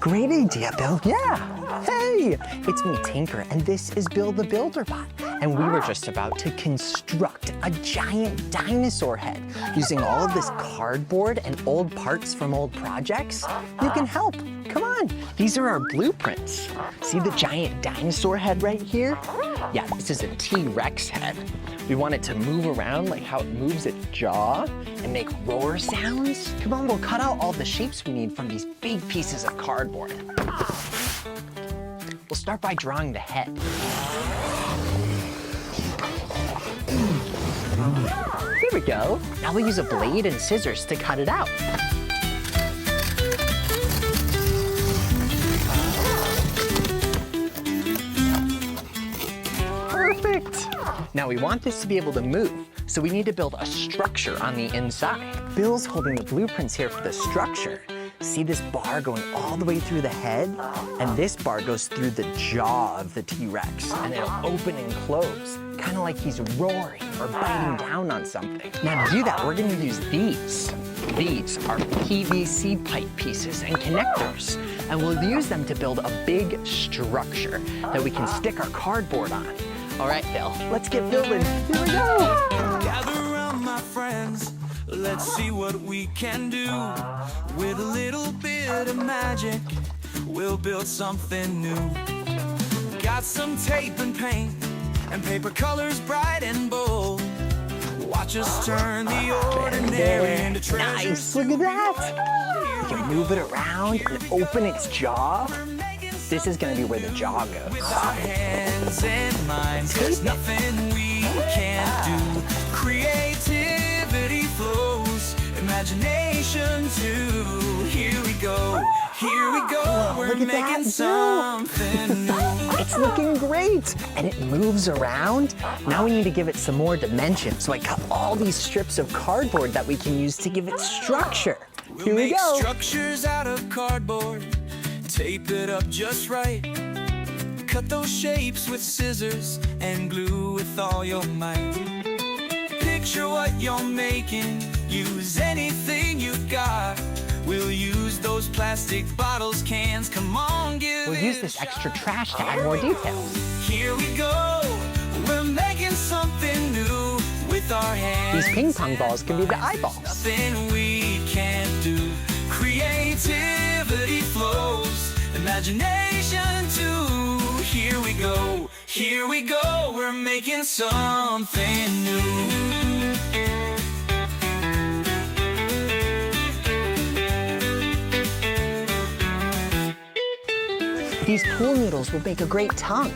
Great idea, Bill. Yeah. Hey, it's me, Tinker, and this is Bill the Builder Bot. And we were just about to construct a giant dinosaur head using all of this cardboard and old parts from old projects. You can help. Come on. These are our blueprints. See the giant dinosaur head right here? Yeah, this is a T-Rex head. We want it to move around like how it moves its jaw and make roar sounds. Come on, we'll cut out all the shapes we need from these big pieces of cardboard. We'll start by drawing the head. Here we go. Now we'll use a blade and scissors to cut it out. Perfect. Now we want this to be able to move, so we need to build a structure on the inside. Bill's holding the blueprints here for the structure. See this bar going all the way through the head? And this bar goes through the jaw of the T-Rex, and it'll open and close, kind of like he's roaring or biting down on something. Now to do that, we're gonna use these. These are PVC pipe pieces and connectors, and we'll use them to build a big structure that we can stick our cardboard on. All right, Bill, let's get building. Here we go. Gather around, my friends. Let's see what we can do. With a little bit of magic, we'll build something new. Got some tape and paint and paper colors bright and bold. Watch us turn the ordinary into treasure. Nice, look at that. You can move it around and open its jaw. This is gonna be where the jaw goes. With our hands and minds, there's nothing we can't do. Creativity flows, imagination too. Here we go, we're making something new. It's looking great, and it moves around. Now we need to give it some more dimension, so I cut all these strips of cardboard that we can use to give it structure. Here we go. Make structures out of cardboard, tape it up just right. Cut those shapes with scissors and glue with all your might. Picture what you're making, use anything you've got. We'll use those plastic bottles, cans, come on, give We'll use this extra trash to add more details. Here we go, we're making something new with our hands. These ping pong balls can be the eyeballs. Nothing we can't do. Creativity flows, imagination too. Here we go, we're making something new. These pool noodles will make a great tongue.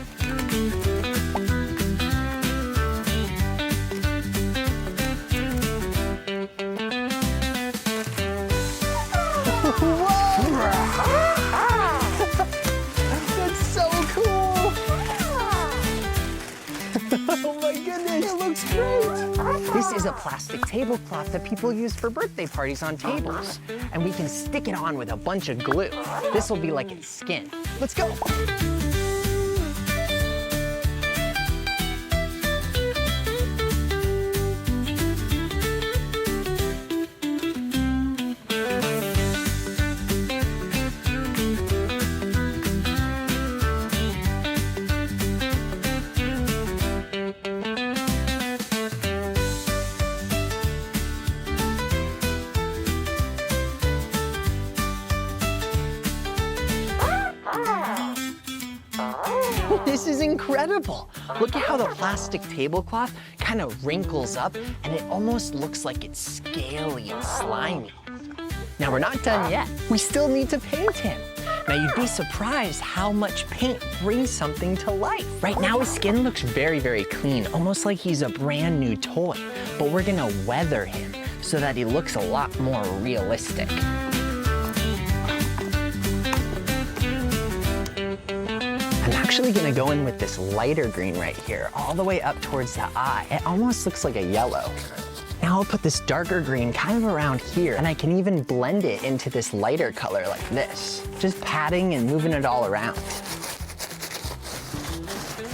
That's so cool! Oh my goodness, it looks great! This is a plastic tablecloth that people use for birthday parties on tables. And we can stick it on with a bunch of glue. This will be like its skin. Let's go! This is incredible. Look at how the plastic tablecloth kind of wrinkles up and it almost looks like it's scaly and slimy. Now we're not done yet. We still need to paint him. Now you'd be surprised how much paint brings something to life. Right now his skin looks very, very clean, almost like he's a brand new toy. But we're gonna weather him so that he looks a lot more realistic. I'm actually gonna go in with this lighter green right here, all the way up towards the eye. It almost looks like a yellow. Now I'll put this darker green kind of around here, and I can even blend it into this lighter color like this. Just patting and moving it all around.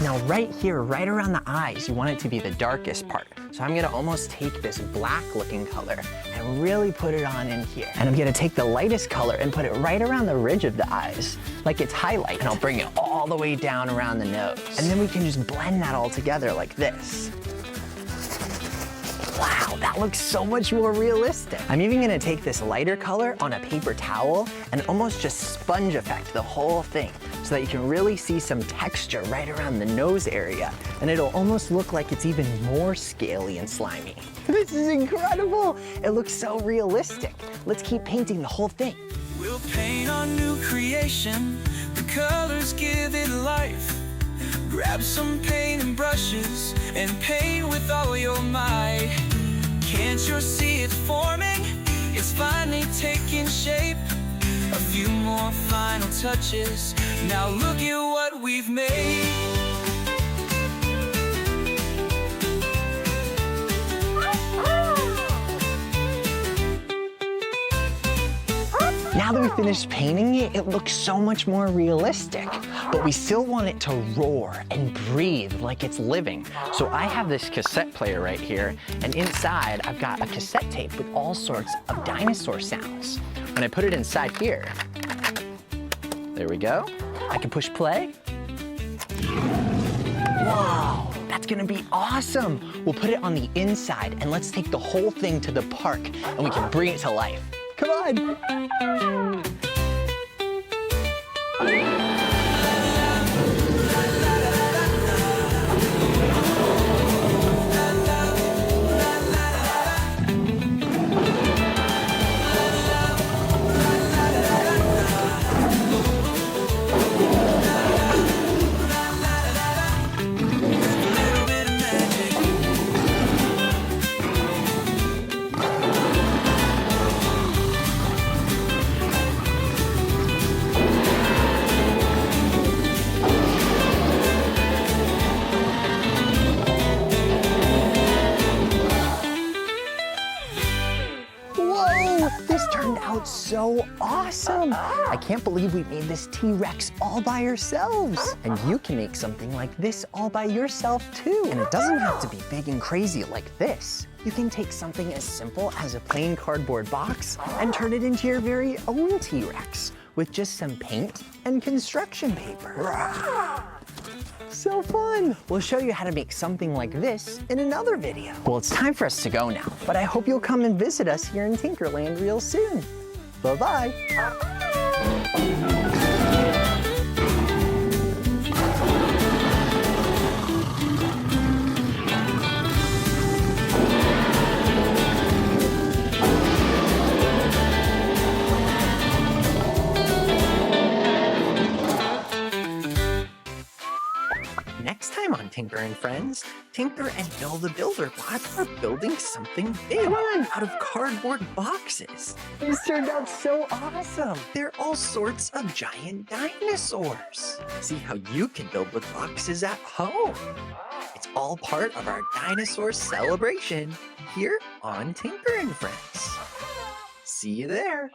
Now right here, right around the eyes, you want it to be the darkest part. So I'm gonna almost take this black looking color and really put it on in here. And I'm gonna take the lightest color and put it right around the ridge of the eyes, like it's highlight. And I'll bring it all the way down around the nose. And then we can just blend that all together like this. Wow, that looks so much more realistic. I'm even gonna take this lighter color on a paper towel and almost just sponge effect the whole thing so that you can really see some texture right around the nose area. And it'll almost look like it's even more scaly and slimy. This is incredible. It looks so realistic. Let's keep painting the whole thing. We'll paint our new creation. The colors give it life. Grab some paint and brushes and paint with all your might. Can't you see it forming? It's finally taking shape. A few more final touches. Now look at what we've made. Now that we finished painting it, it looks so much more realistic, but we still want it to roar and breathe like it's living. So I have this cassette player right here, and inside I've got a cassette tape with all sorts of dinosaur sounds. When I put it inside here, there we go. I can push play. Whoa, that's gonna be awesome. We'll put it on the inside and let's take the whole thing to the park and we can bring it to life. Come on. So awesome. I can't believe we made this T-Rex all by ourselves. And you can make something like this all by yourself too. And it doesn't have to be big and crazy like this. You can take something as simple as a plain cardboard box and turn it into your very own T-Rex with just some paint and construction paper. So fun! We'll show you how to make something like this in another video. Well, it's time for us to go now, but I hope you'll come and visit us here in Tinkerland real soon. Bye-bye. Next time on Tinker and Friends, Tinker and Bill the Builder bots are building something big out of cardboard boxes. This turned out so awesome. They're all sorts of giant dinosaurs. See how you can build with boxes at home. It's all part of our dinosaur celebration here on Tinker and Friends. See you there.